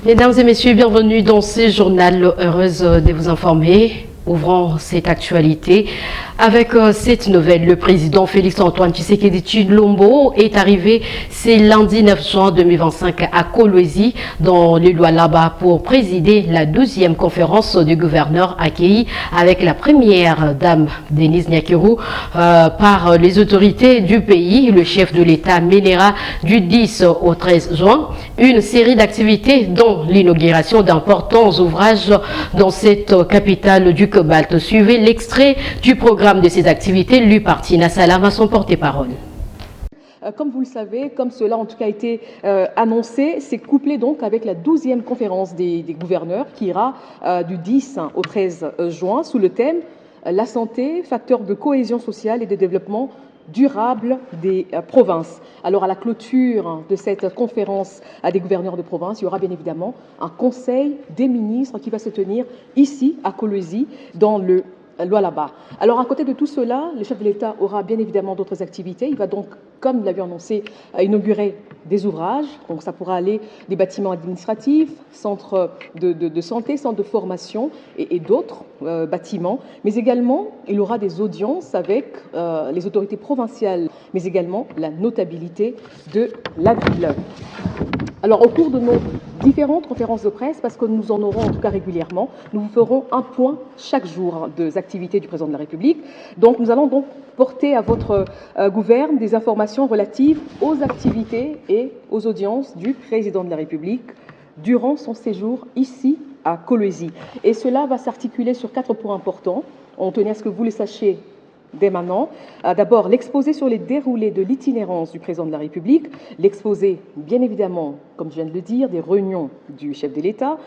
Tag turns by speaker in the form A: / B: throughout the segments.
A: Mesdames et messieurs, bienvenue dans ce journal. Heureuse de vous informer. Ouvrons cette actualité avec cette nouvelle. Le président Félix-Antoine Tshisekedi Tshilombo est arrivé ce lundi 9 juin 2025 à Kolwezi dans le Lualaba pour présider la 12e conférence du gouverneur accueillie avec la première dame Denise Nyakirou par les autorités du pays. Le chef de l'État mènera du 10 au 13 juin une série d'activités dont l'inauguration d'importants ouvrages dans cette capitale du Cobalt. Suivez l'extrait du programme de ces activités lu par Tina Salam à son porte-parole.
B: Comme vous le savez, comme cela en tout cas a été annoncé, c'est couplé donc avec la 12e conférence des gouverneurs qui ira du 10 au 13 juin sous le thème « La santé, facteur de cohésion sociale et de développement durable des provinces ». Alors à la clôture de cette conférence des gouverneurs de province, il y aura bien évidemment un conseil des ministres qui va se tenir ici à Kolwezi dans le Lualaba. Alors à côté de tout cela, le chef de l'État aura bien évidemment d'autres activités. Il va donc, comme il l'avait annoncé, inaugurer des ouvrages. Donc ça pourra aller des bâtiments administratifs, centres de santé, centres de formation et d'autres bâtiments. Mais également, il aura des audiences avec les autorités provinciales, mais également la notabilité de la ville. Alors, au cours de nos différentes conférences de presse, parce que nous en aurons en tout cas régulièrement, nous vous ferons un point chaque jour des activités du président de la République. Donc, nous allons donc porter à votre gouverne des informations relatives aux activités et aux audiences du président de la République durant son séjour ici à Kolwezi. Et cela va s'articuler sur 4 points importants. On tenait à ce que vous le sachiez dès maintenant. D'abord, l'exposé sur les déroulés de l'itinérance du président de la République, l'exposé, bien évidemment, comme je viens de le dire, des réunions du chef de l'État,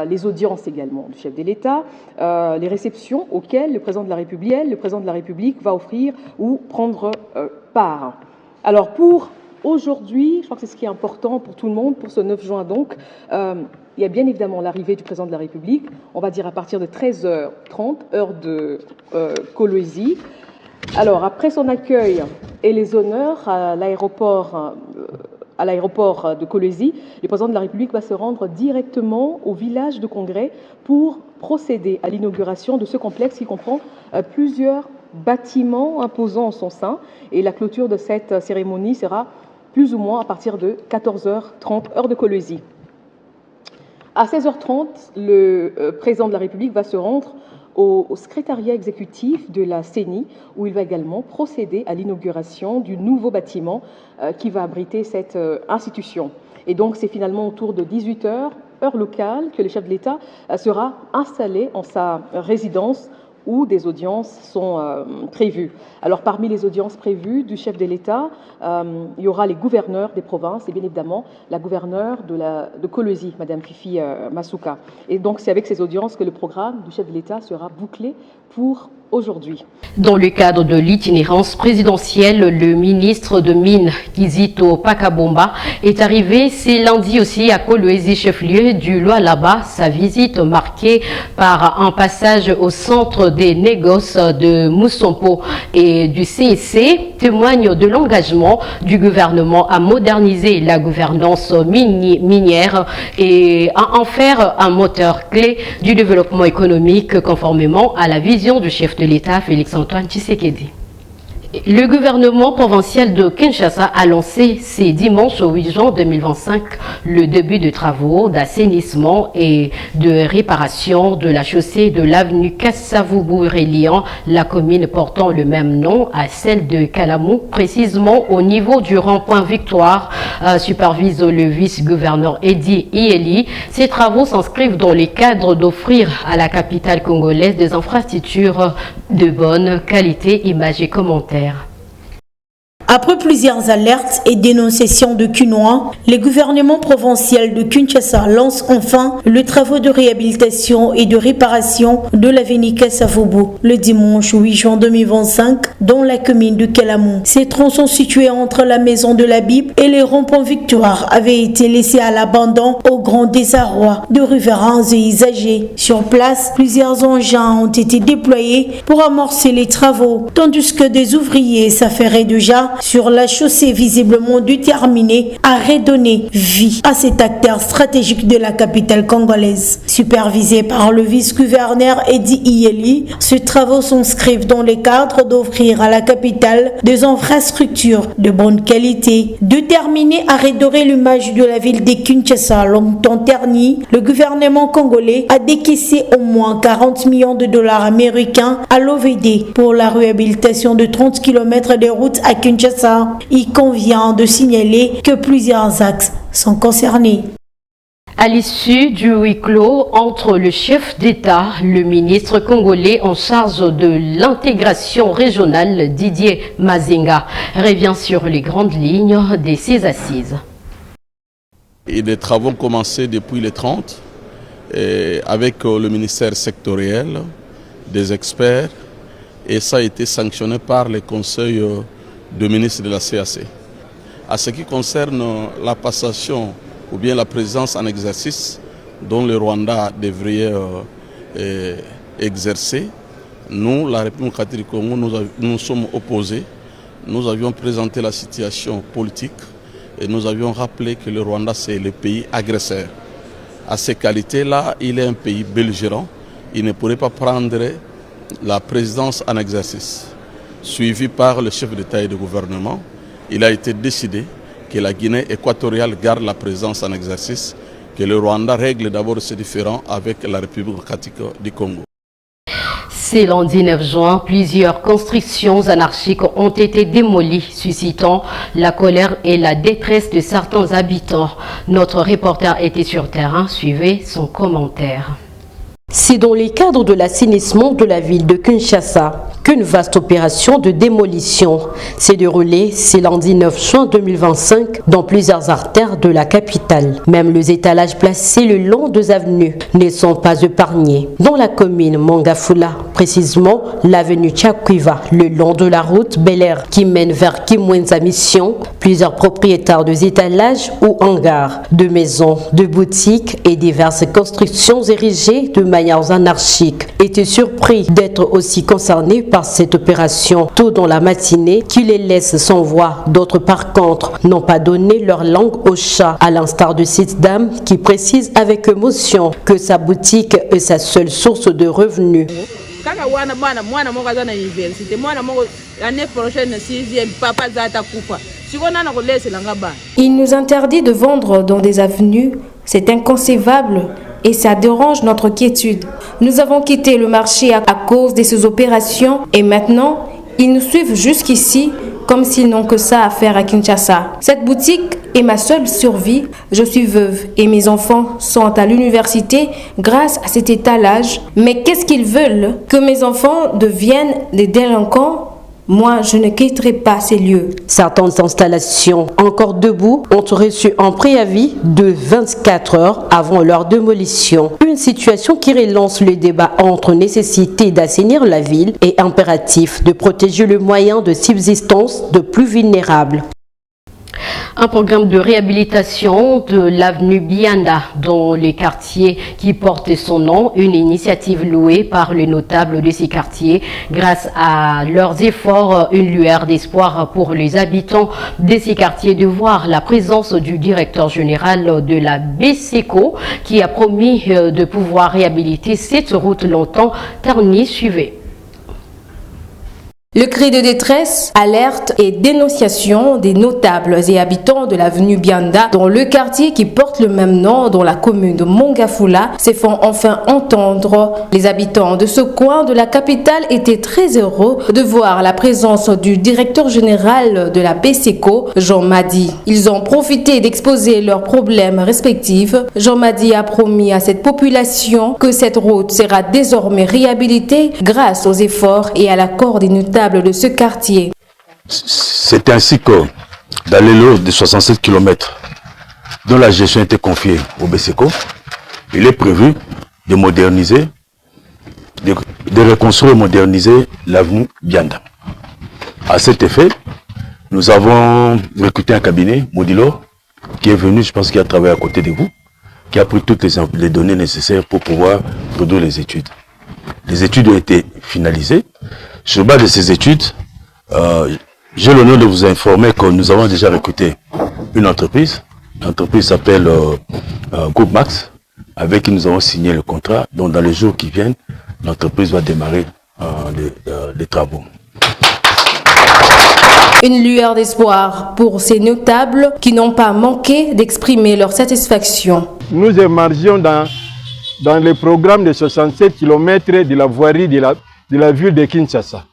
B: les audiences également du chef de l'État, les réceptions auxquelles le président de la République va offrir ou prendre part. Alors, pour aujourd'hui, je crois que c'est ce qui est important pour tout le monde, pour ce 9 juin donc, il y a bien évidemment l'arrivée du président de la République, on va dire à partir de 13h30, heure de Kolwezi. Alors, après son accueil et les honneurs à l'aéroport de Kolwezi, le président de la République va se rendre directement au village de congrès pour procéder à l'inauguration de ce complexe qui comprend plusieurs bâtiments imposants en son sein. Et la clôture de cette cérémonie sera plus ou moins à partir de 14h30, heure de Kolwezi. À 16h30, le président de la République va se rendre au secrétariat exécutif de la CENI, où il va également procéder à l'inauguration du nouveau bâtiment qui va abriter cette institution. Et donc, c'est finalement autour de 18h, heure locale, que le chef de l'État sera installé en sa résidence où des audiences sont prévues. Alors, parmi les audiences prévues du chef de l'État, il y aura les gouverneurs des provinces et bien évidemment la gouverneure de Kolwezi, Madame Fifi Masuka. Et donc, c'est avec ces audiences que le programme du chef de l'État sera bouclé pour aujourd'hui.
A: Dans le cadre de l'itinérance présidentielle, le ministre de Mines, Kizito Pakabomba, est arrivé ce lundi aussi à Kolwezi, chef-lieu du Lualaba. Sa visite marquée par un passage au centre des négoces de Moussompo et du CIC témoigne de l'engagement du gouvernement à moderniser la gouvernance minière et à en faire un moteur clé du développement économique conformément à la vision du chef de l'État Félix-Antoine Tshisekedi. Le gouvernement provincial de Kinshasa a lancé ce dimanche 8 juin 2025 le début de travaux d'assainissement et de réparation de la chaussée de l'avenue Kassavubu reliant la commune portant le même nom à celle de Kalamou, précisément au niveau du rond-point Victoire, supervise le vice-gouverneur Eddy Ieli. Ces travaux s'inscrivent dans le cadre d'offrir à la capitale congolaise des infrastructures de bonne qualité, images et commentaires.
C: Après plusieurs alertes et dénonciations de Quinoa, le gouvernement provincial de Kinshasa lance enfin le travaux de réhabilitation et de réparation de l'avenue Kassavubu le dimanche 8 juin 2025 dans la commune de Kalamou. Ces tronçons situés entre la maison de la Bible et les ronds-points Victoire avaient été laissés à l'abandon au grand désarroi de riverains et usagers. Sur place, plusieurs engins ont été déployés pour amorcer les travaux, tandis que des ouvriers s'affairaient déjà sur la chaussée visiblement déterminée à redonner vie à cet acteur stratégique de la capitale congolaise. Supervisé par le vice-gouverneur Eddie Iyeli, ces travaux s'inscrivent dans le cadre d'offrir à la capitale des infrastructures de bonne qualité. Déterminé à redorer l'image de la ville de Kinshasa longtemps ternie, le gouvernement congolais a décaissé au moins 40 millions de dollars américains à l'OVD pour la réhabilitation de 30 km de routes à Kinshasa. Il convient de signaler que plusieurs axes sont concernés.
A: À l'issue du huis clos entre le chef d'État, le ministre congolais en charge de l'intégration régionale, Didier Mazinga, revient sur les grandes lignes de ces assises.
D: Et des travaux ont commencé depuis les 30 avec le ministère sectoriel, des experts, et ça a été sanctionné par le conseil de ministres de la CAC. À ce qui concerne la passation ou bien la présence en exercice dont le Rwanda devrait exercer, nous, la République démocratique du Congo, nous sommes opposés. Nous avions présenté la situation politique et nous avions rappelé que le Rwanda, c'est le pays agresseur. À ces qualités-là, il est un pays belligérant. Il ne pourrait pas prendre la présidence en exercice. Suivi par le chef d'État et de gouvernement, il a été décidé que la Guinée équatoriale garde la présence en exercice, que le Rwanda règle d'abord ses différends avec la République démocratique du Congo.
A: C'est lundi 9 juin, plusieurs constructions anarchiques ont été démolies, suscitant la colère et la détresse de certains habitants. Notre reporter était sur terrain, suivez son commentaire. C'est dans le cadre de l'assainissement de la ville de Kinshasa qu'une vaste opération de démolition s'est déroulée ce lundi 9 juin 2025 dans plusieurs artères de la capitale. Même les étalages placés le long des avenues ne sont pas épargnés. Dans la commune Mongafula, précisément l'avenue Tchakwiva, le long de la route Bel Air qui mène vers Kimwenza Mission, plusieurs propriétaires des étalages ou hangars, de maisons, de boutiques et diverses constructions érigées de manière anarchique étaient surpris d'être aussi concernés par cette opération tôt dans la matinée qui les laisse sans voix. D'autres par contre n'ont pas donné leur langue au chat, à l'instar de cette dame qui précise avec émotion que sa boutique est sa seule source de revenus.
E: Il nous interdit de vendre dans des avenues, c'est inconcevable et ça dérange notre quiétude. Nous avons quitté le marché à cause de ces opérations et maintenant, ils nous suivent jusqu'ici comme s'ils n'ont que ça à faire à Kinshasa. Cette boutique est ma seule survie. Je suis veuve et mes enfants sont à l'université grâce à cet étalage. Mais qu'est-ce qu'ils veulent? Que mes enfants deviennent des délinquants? Moi, je ne quitterai pas ces lieux.
A: Certaines installations encore debout ont reçu un préavis de 24 heures avant leur démolition. Une situation qui relance le débat entre nécessité d'assainir la ville et impératif de protéger le moyen de subsistance de plus vulnérables. Un programme de réhabilitation de l'avenue Bianda dans les quartiers qui porte son nom, une initiative louée par les notables de ces quartiers. Grâce à leurs efforts, une lueur d'espoir pour les habitants de ces quartiers de voir la présence du directeur général de la BCECO qui a promis de pouvoir réhabiliter cette route longtemps ternie. Suivez.
E: Le cri de détresse, alerte et dénonciation des notables et habitants de l'avenue Bianda dans le quartier qui porte le même nom dans la commune de Mongafula se font enfin entendre. Les habitants de ce coin de la capitale étaient très heureux de voir la présence du directeur général de la BCECO, Jean Madi. Ils ont profité d'exposer leurs problèmes respectifs. Jean Madi a promis à cette population que cette route sera désormais réhabilitée grâce aux efforts et à l'accord des notables de ce quartier.
F: C'est ainsi que dans les lots de 67 km dont la gestion était confiée au BCECO, il est prévu de moderniser, de reconstruire et moderniser l'avenue Bianda. À cet effet, nous avons recruté un cabinet, Modilo, qui est venu, je pense qu'il a travaillé à côté de vous, qui a pris toutes les données nécessaires pour pouvoir produire les études. Les études ont été finalisées. Sur base de ces études, J'ai l'honneur de vous informer que nous avons déjà recruté une entreprise. L'entreprise s'appelle Groupe Max, avec qui nous avons signé le contrat. Donc dans les jours qui viennent, l'entreprise va démarrer les travaux.
E: Une lueur d'espoir pour ces notables qui n'ont pas manqué d'exprimer leur satisfaction.
G: Nous émergeons dans le programme de 67 km de la voirie de la ville de Kinshasa.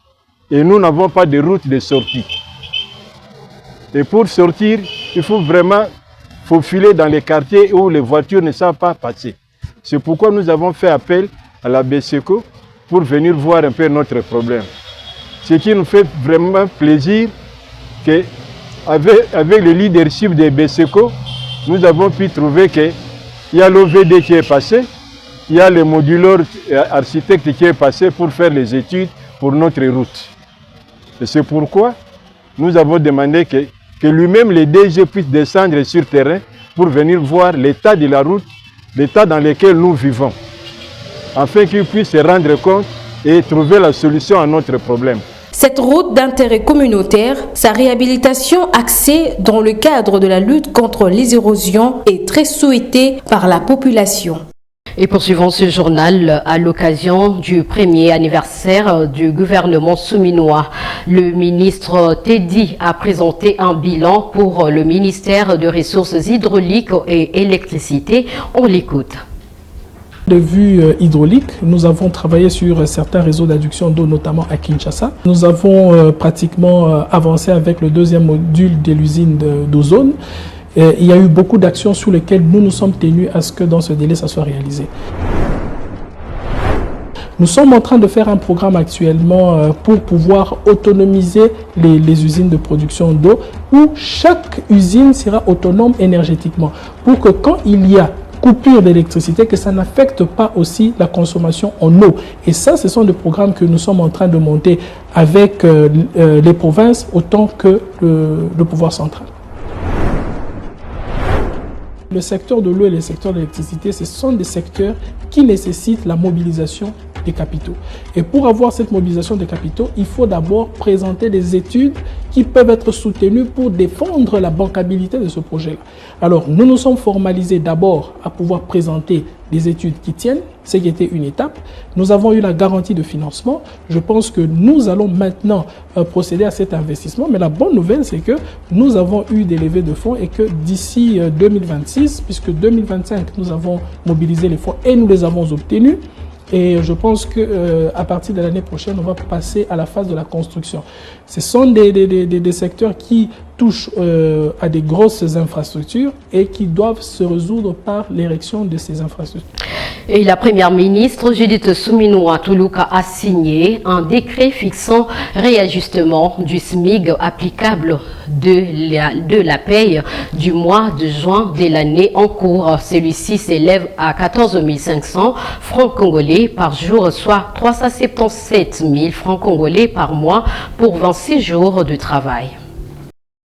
G: Et nous n'avons pas de route de sortie. Et pour sortir, il faut vraiment faufiler dans les quartiers où les voitures ne savent pas passer. C'est pourquoi nous avons fait appel à la BSECO pour venir voir un peu notre problème. Ce qui nous fait vraiment plaisir, qu'avec le leadership des BSECO, nous avons pu trouver qu'il y a l'OVD qui est passé, il y a le modulaire architecte qui est passé pour faire les études pour notre route. Et c'est pourquoi nous avons demandé que lui-même, le DG, puisse descendre sur terrain pour venir voir l'état de la route, l'état dans lequel nous vivons, afin qu'il puisse se rendre compte et trouver la solution à notre problème.
E: Cette route d'intérêt communautaire, sa réhabilitation axée dans le cadre de la lutte contre les érosions est très souhaitée par la population.
A: Et poursuivons ce journal à l'occasion du premier anniversaire du gouvernement souminois. Le ministre Teddy a présenté un bilan pour le ministère des Ressources hydrauliques et électricité. On l'écoute.
H: De vue hydraulique, nous avons travaillé sur certains réseaux d'adduction d'eau, notamment à Kinshasa. Nous avons pratiquement avancé avec le deuxième module de l'usine d'Ozone. Il y a eu beaucoup d'actions sur lesquelles nous nous sommes tenus à ce que dans ce délai, ça soit réalisé. Nous sommes en train de faire un programme actuellement pour pouvoir autonomiser les usines de production d'eau, où chaque usine sera autonome énergétiquement, pour que quand il y a coupure d'électricité, que ça n'affecte pas aussi la consommation en eau. Et ça, ce sont des programmes que nous sommes en train de monter avec les provinces autant que le pouvoir central. Le secteur de l'eau et le secteur de l'électricité, ce sont des secteurs qui nécessitent la mobilisation des capitaux. Et pour avoir cette mobilisation des capitaux, il faut d'abord présenter des études qui peuvent être soutenues pour défendre la bancabilité de ce projet-là. Alors, nous nous sommes formalisés d'abord à pouvoir présenter des études qui tiennent, ce qui était une étape. Nous avons eu la garantie de financement. Je pense que nous allons maintenant procéder à cet investissement. Mais la bonne nouvelle, c'est que nous avons eu des levées de fonds et que d'ici 2026, puisque 2025, nous avons mobilisé les fonds et nous les avons obtenus. Et je pense qu'à partir de l'année prochaine, on va passer à la phase de la construction. Ce sont des secteurs qui touchent à des grosses infrastructures et qui doivent se résoudre par l'érection de ces infrastructures.
A: Et la première ministre Judith Suminwa Tuluka a signé un décret fixant réajustement du SMIC applicable de la paye du mois de juin de l'année en cours. Celui-ci s'élève à 14 500 francs congolais par jour, soit 377 000 francs congolais par mois pour 26 jours de travail.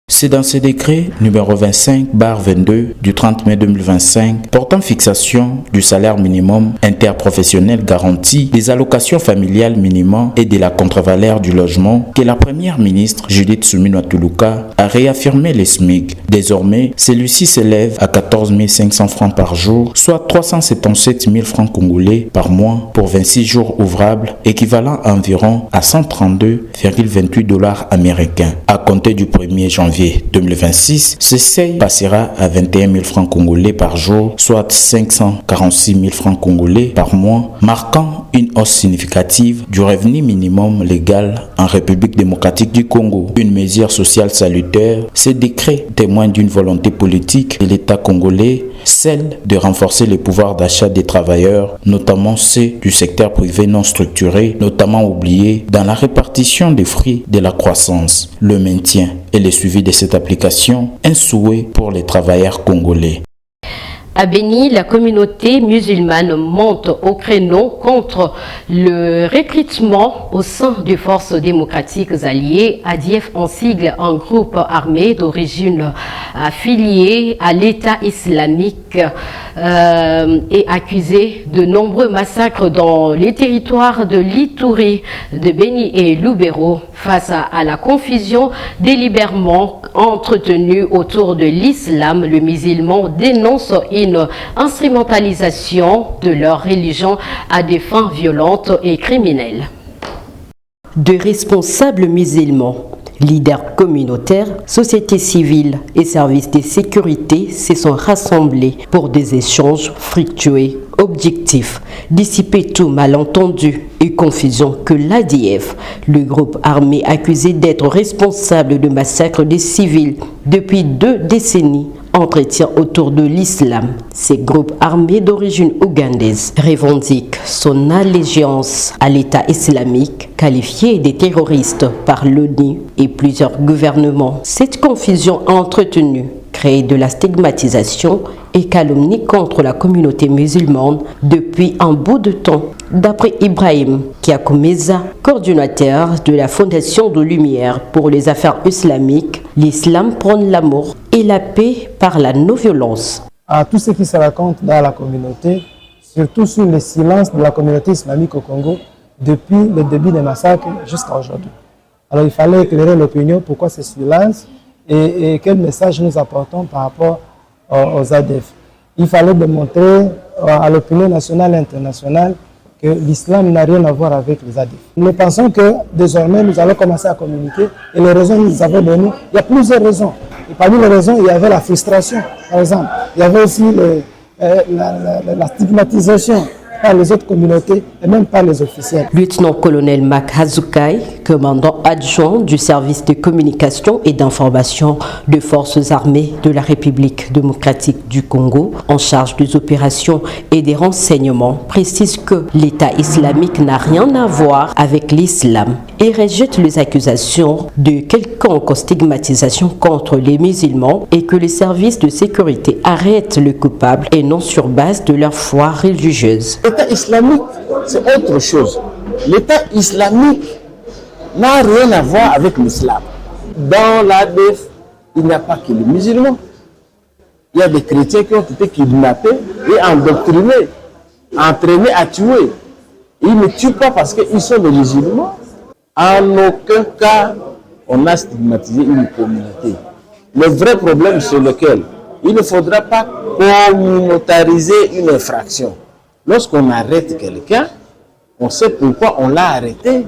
I: C'est dans ce décret numéro 25/22 du 30 mai 2025 portant fixation du salaire minimum interprofessionnel garanti, des allocations familiales minimum et de la contre-valeur du logement que la première ministre Judith Suminwa Tuluka a réaffirmé les SMIC. Désormais, celui-ci s'élève à 14 500 francs par jour, soit 377 000 francs congolais par mois pour 26 jours ouvrables, équivalent environ à 132,28 $ américains. À compter du 1er janvier 2026, ce seuil passera à 21 000 francs congolais par jour, soit 546 000 francs congolais par mois, marquant une hausse significative du revenu minimum légal en République démocratique du Congo. Une mesure sociale salutaire, ce décret témoigne d'une volonté politique de l'État congolais, celle de renforcer les pouvoirs d'achat des travailleurs, notamment ceux du secteur privé non structuré, notamment oubliés dans la répartition des fruits de la croissance, le maintien et le suivi de cette application, un souhait pour les travailleurs congolais.
A: À Béni, la communauté musulmane monte au créneau contre le recrutement au sein des forces démocratiques alliées, ADF en sigle, un groupe armé d'origine affilié à l'État islamique est accusé de nombreux massacres dans les territoires de l'Ituri, de Beni et Lubero face à la confusion délibérément entretenue autour de l'islam. Le musulman dénonce une instrumentalisation de leur religion à des fins violentes et criminelles.
J: De responsables musulmans, leaders communautaires, sociétés civiles et services de sécurité se sont rassemblés pour des échanges fructueux, objectifs, dissiper tout malentendu et confusion que l'ADF, le groupe armé accusé d'être responsable de massacres des civils depuis 2 décennies, entretient autour de l'islam. Ces groupes armés d'origine ougandaise revendiquent son allégeance à l'État islamique, qualifié de terroriste par l'ONU et plusieurs gouvernements. Cette confusion entretenue crée de la stigmatisation et calomnie contre la communauté musulmane depuis un bout de temps. D'après Ibrahim Kiakoumeza, coordinateur de la Fondation de Lumière pour les affaires islamiques, l'islam prône l'amour et la paix par la non-violence.
K: À tout ce qui se raconte dans la communauté, surtout sur le silence de la communauté islamique au Congo, depuis le début des massacres jusqu'à aujourd'hui. Alors il fallait éclairer l'opinion, pourquoi ce silence et quel message nous apportons par rapport aux ADF. Il fallait démontrer à l'opinion nationale et internationale que l'islam n'a rien à voir avec les ADF. Nous pensons que désormais nous allons commencer à communiquer et les raisons que nous avons données, il y a plusieurs raisons. Et parmi les raisons, il y avait la frustration, par exemple. Il y avait aussi la stigmatisation par les autres communautés et même par les officiels.
J: Lieutenant-colonel Mac Hazoukai, commandant adjoint du service de communication et d'information des forces armées de la République démocratique du Congo, en charge des opérations et des renseignements, précise que l'État islamique n'a rien à voir avec l'islam et rejette les accusations de quelconque stigmatisation contre les musulmans et que les services de sécurité arrêtent les coupables et non sur base de leur foi religieuse.
L: L'État islamique, c'est autre chose. L'État islamique n'a rien à voir avec l'islam. Dans l'ADF, il n'y a pas que les musulmans. Il y a des chrétiens qui ont été kidnappés et endoctrinés, entraînés à tuer. Ils ne tuent pas parce qu'ils sont des musulmans. En aucun cas, on a stigmatisé une communauté. Le vrai problème sur lequel il ne faudra pas communautariser une infraction. Lorsqu'on arrête quelqu'un, on sait pourquoi on l'a arrêté.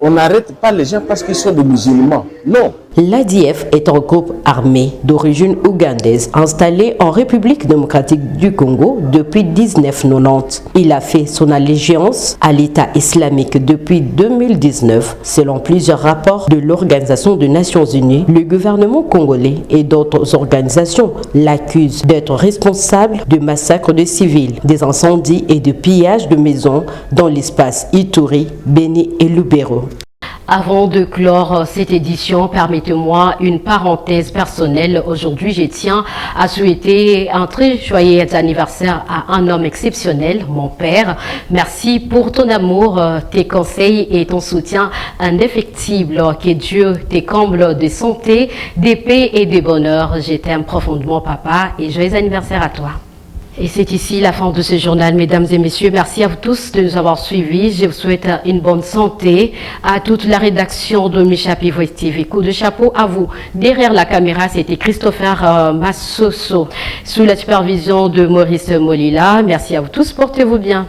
L: On n'arrête pas les gens parce qu'ils sont des musulmans. Non.
J: L'ADF est un groupe armé d'origine ougandaise installé en République démocratique du Congo depuis 1990. Il a fait son allégeance à l'État islamique depuis 2019. Selon plusieurs rapports de l'Organisation des Nations Unies, le gouvernement congolais et d'autres organisations l'accusent d'être responsable de massacres de civils, des incendies et de pillages de maisons dans l'espace Ituri, Beni et Lubero.
A: Avant de clore cette édition, permettez-moi une parenthèse personnelle. Aujourd'hui, je tiens à souhaiter un très joyeux anniversaire à un homme exceptionnel, mon père. Merci pour ton amour, tes conseils et ton soutien indéfectible. Que Dieu te comble de santé, de paix et de bonheur. Je t'aime profondément, papa, et joyeux anniversaire à toi. Et c'est ici la fin de ce journal, mesdames et messieurs. Merci à vous tous de nous avoir suivis. Je vous souhaite une bonne santé. À toute la rédaction de Michapi Voice TV. Coup de chapeau à vous. Derrière la caméra, c'était Christopher Massoso. Sous la supervision de Maurice Molila. Merci à vous tous. Portez-vous bien.